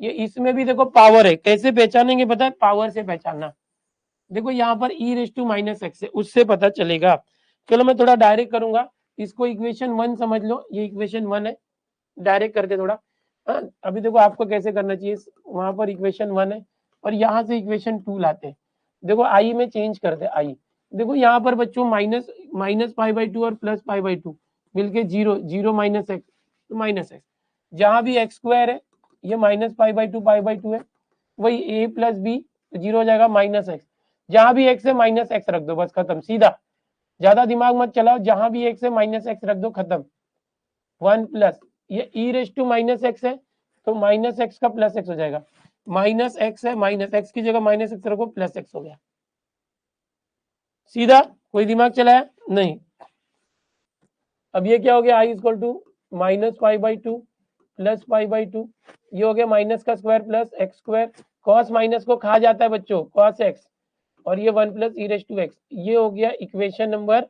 ये इसमें भी देखो पावर है, कैसे पहचानेंगे पता है, पावर से पहचानना। देखो यहाँ पर e raise to minus x है, उससे पता चलेगा। चलो मैं थोड़ा डायरेक्ट करूंगा, इसको इक्वेशन 1 समझ लो, ये इक्वेशन 1 है, डायरेक्ट करके थोड़ा। हाँ, अभी देखो आपको कैसे करना चाहिए, वहां पर इक्वेशन 1 है और यहाँ से इक्वेशन 2 लाते हैं। देखो आई में चेंज करते आई। देखो यहाँ पर बच्चों minus minus pi by to और प्लस पाई बाई टू मिलके जीरो, जीरो माइनस एक्स तो माइनस एक्स, जहां भी एक्स स्क्वायर है ये माइनस पाई बाई टू है, वही ए प्लस बी जीरो हो जाएगा माइनस एक्स, जहां भी एक्स है माइनस एक्स रख दो, बस खत्म सीधा, ज्यादा दिमाग मत चलाओ, जहां भी एक्स है माइनस एक्स रख दो, खत्म। 1 प्लस ये e raise to minus x है तो माइनस एक्स का प्लस एक्स हो जाएगा, माइनस एक्स है माइनस एक्स की जगह माइनस एक्स रखो, प्लस एक्स हो गया, सीधा, कोई दिमाग चलाया नहीं। अब ये क्या हो गया, I equal to minus pi by two plus pi by two, ये हो गया माइनस का square plus x square, cos minus को खा जाता है बच्चों, कॉस एक्स, और ये 1 plus e raise to x, ये हो गया इक्वेशन नंबर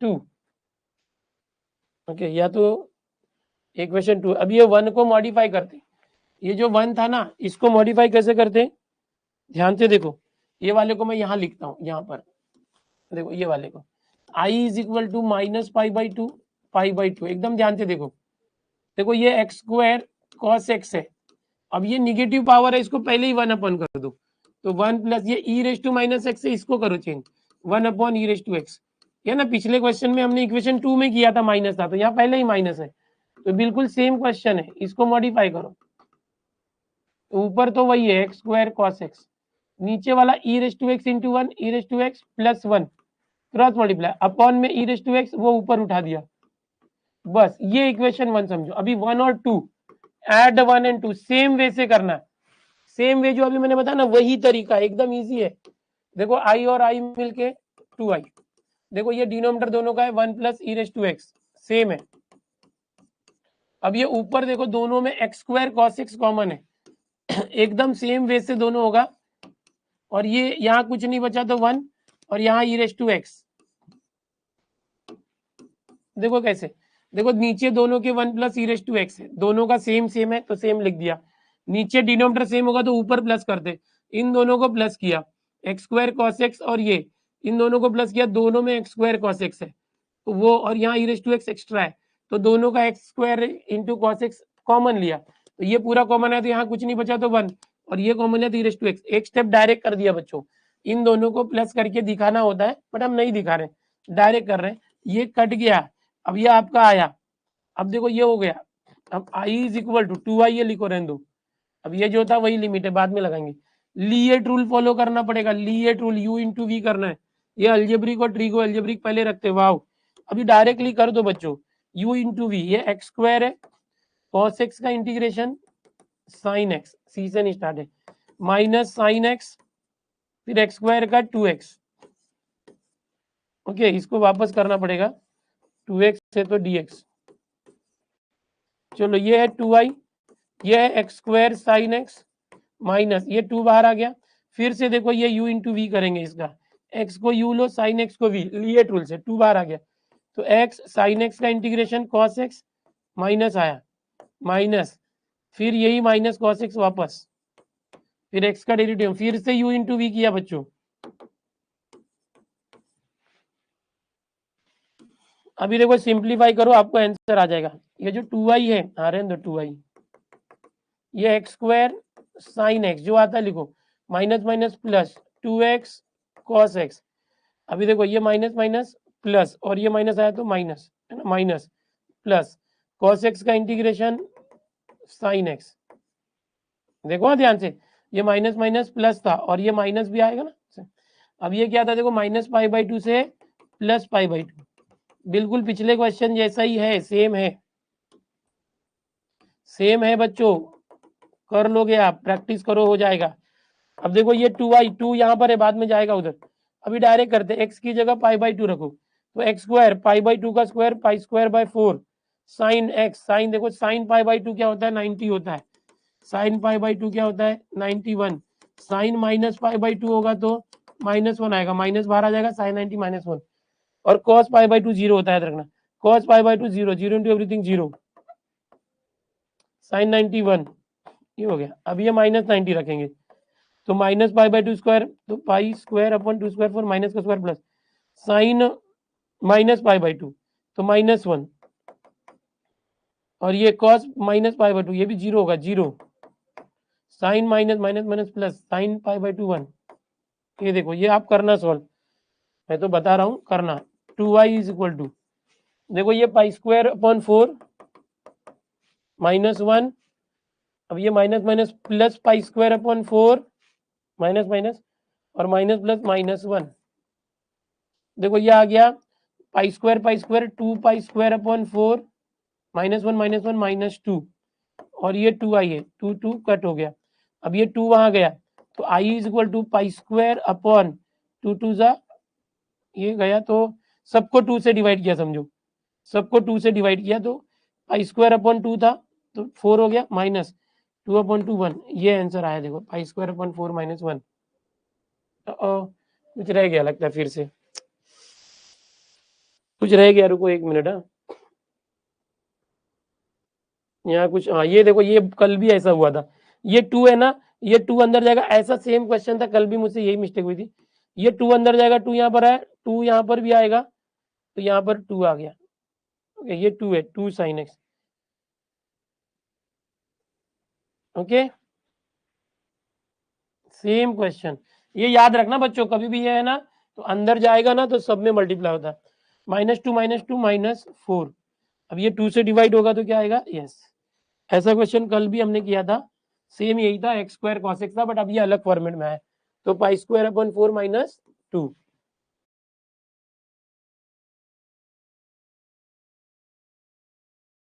2। ओके, या तो इक्वेशन 2। अब ये 1 को मॉडिफाई करते, ये जो 1 था ना इसको मॉडिफाई कैसे करते, ध्यान से देखो, ये वाले को मैं यहाँ लिखता हूँ, यहाँ पर देखो ये वाले को, I is equal to minus pi by two, एकदम ध्यान से देखो, देखो ये एक्स स्क्वायर कॉस एक्स है, अब ये निगेटिव पावर है, इसको पहले ही 1 अपॉन कर दो, तो 1 प्लस ये e raise to minus x है, इसको करो change 1 upon e raise to x, ये ना पिछले क्वेश्चन में हमने इक्वेशन 2 में किया था माइनस था, तो यहाँ पहले ही माइनस है, तो बिल्कुल सेम क्वेश्चन है, इसको मॉडिफाई करो, ऊपर तो वही है एक्स स्क्वायर कॉस एक्स, नीचे वाला e raise to x into 1 e raise to x plus 1 cross multiply upon में ई रेस टू एक्स वो ऊपर उठा दिया, बस ये इक्वेशन 1 समझो। अभी 1 और 2 ऐड 1 एंड 2 सेम वे से करना है, सेम वे जो अभी मैंने बताया ना वही तरीका, एकदम इजी है। देखो आई और आई मिलके 2i, देखो ये डिनोमिनेटर दोनों का है 1 plus e raise to x, same है। अब ये ऊपर देखो दोनों में x square cos x common है, एकदम सेम वे से दोनों होगा, और ये यहाँ कुछ नहीं बचा तो 1, और यहाँ ई रेस टू एक्स, देखो कैसे, देखो नीचे दोनों के 1 plus e raise to x है, दोनों का सेम सेम है तो सेम लिख दिया, नीचे डिनोमिनेटर सेम होगा तो ऊपर प्लस करते, इन दोनों को प्लस किया एक्स स्क्वायर कॉस एक्स, और ये इन दोनों को प्लस किया, दोनों में एक्स स्क्वायर कॉस एक्स है तो वो, और यहाँ ई रेस टू एक्स एक्स्ट्रा है तो दोनों का x square into cos x common लिया, तो ये पूरा कॉमन है तो यहाँ कुछ नहीं बचा तो 1, और ये कॉमन है तो ई रेस टू एक्स, एक स्टेप डायरेक्ट कर दिया बच्चों। इन दोनों को प्लस करके दिखाना होता है बट हम नहीं दिखा रहे, डायरेक्ट कर रहे हैं, ये कट गया, अब ये आपका आया, अब देखो ये हो गया, अब आई इज इक्वल टू 2i, ये लिखो रहने दो, अब ये जो था वही लिमिट है, बाद में लगाएंगे, लीएट रूल फॉलो करना पड़ेगा, लीएट रूल u इंटू वी करना है, ये अलजेब्रिक और ट्रीगो अलजेब्रिक पहले रखते, वाह, अभी डायरेक्टली कर दो बच्चों, u इंटू वी, ये एक्स स्क्वायर है कॉस एक्स का इंटीग्रेशन साइन एक्स, सी से नहीं स्टार्ट है, माइनस साइन एक्स, फिर एक्स स्क्वायर का 2x, ओके इसको वापस करना पड़ेगा, 2x है तो dx, चलो ये है 2i, ये है x square sine x minus ये 2 बाहर आ गया, फिर से देखो ये u इंटू वी करेंगे, इसका x को u लो साइन x को v, लीएट रूल से 2 बाहर आ गया, तो x साइन x का इंटीग्रेशन cos x माइनस आया माइनस, फिर यही माइनस cos x वापस, फिर x का डेरिवेटिव, फिर से u इंटू वी किया बच्चों, अभी देखो सिंप्लीफाई करो आपको आंसर आ जाएगा, ये जो 2i है आ रहे हैं 2i, ये एक्स स्क्वायर साइन एक्स जो आता है लिखो, minus minus plus 2x cos x, अभी देखो ये माइनस माइनस प्लस, और ये माइनस आया तो माइनस है ना, माइनस प्लस cos x का इंटीग्रेशन साइन x, देखो हाँ ध्यान से, ये माइनस माइनस प्लस था और ये माइनस भी आएगा ना, अब ये क्या था देखो माइनस पाई बाई टू से प्लस पाई बाई टू, बिल्कुल पिछले क्वेश्चन जैसा ही है, सेम है, सेम है बच्चों, कर लोगे आप, प्रैक्टिस करो हो जाएगा। अब देखो ये 2i, 2 यहाँ पर है बाद में जाएगा उधर, अभी डायरेक्ट करते, x की जगह पाई बाई टू रखो, तो x square pi by two का square pi square by 4 sine x, sine देखो साइन पाई बाई टू क्या होता है 90 होता है, साइन पाई बाई टू क्या होता है 91, sine minus pi by two होगा तो -1 आएगा, माइनस बाहर आ जाएगा साइन 90 -1, और cos पाई बाई टू 0 होता है, याद रखना cos pi by two 0, 0 into everything 0, sine 91 ये हो गया। अब ये -90 रखेंगे तो माइनस पाई बाई 2 स्क्वायर, तो pi square upon 2 square for minus का square plus sine minus pi by 2 तो -1, और ये कॉस माइनस पाई बाई 2 ये भी 0 होगा, 0 sine minus minus minus plus sine pi by 2 1। ये देखो, ये आप करना सॉल्व, मैं तो बता रहा हूँ करना। 2y इज इक्वल टू, देखो ये पाई स्क्वायर अपॉन 4 -1, अब ये minus minus plus pi square upon 4 minus minus और माइनस प्लस -1। देखो ये आ गया पाई स्क्वायर 2 पाई स्क्वायर अपॉन 4 -1 -2, और ये 2i है, 2 कट हो गया। अब ये 2 वहां गया तो i is equal to pi square upon 2 जा ये गया, तो सबको 2 से डिवाइड किया, समझो सबको 2 से डिवाइड किया तो पाई स्क्वायर अपॉन 2 था तो 4 हो गया, -2 अपॉन 2 1। ये आंसर आया, देखो पाई स्क्वायर अपॉन 4 -1। कुछ रह गया लगता है, फिर से कुछ रह गया, रुको 1 मिनट। हाँ, यहाँ कुछ, हाँ ये देखो, ये कल भी ऐसा हुआ था, ये 2 है ना, ये 2 अंदर जाएगा, ऐसा सेम क्वेश्चन था कल भी, मुझसे यही मिस्टेक हुई थी। ये 2 अंदर जाएगा, 2 यहाँ पर है, 2 यहाँ पर भी आएगा, तो यहाँ पर 2 आ गया। ओके, ये 2 है, 2 sin x। Okay, same question, ये याद रखना बच्चों, कभी भी ये है ना तो अंदर जाएगा ना तो सब में मल्टीप्लाई होता है, -2 -4। अब ये 2 से डिवाइड होगा तो क्या आएगा, यस। ऐसा क्वेश्चन कल भी हमने किया था, सेम यही था, x² cos x था, बट अब ये अलग फॉर्मेट में है, तो पाई स्क्वायर अपॉन 4 -2।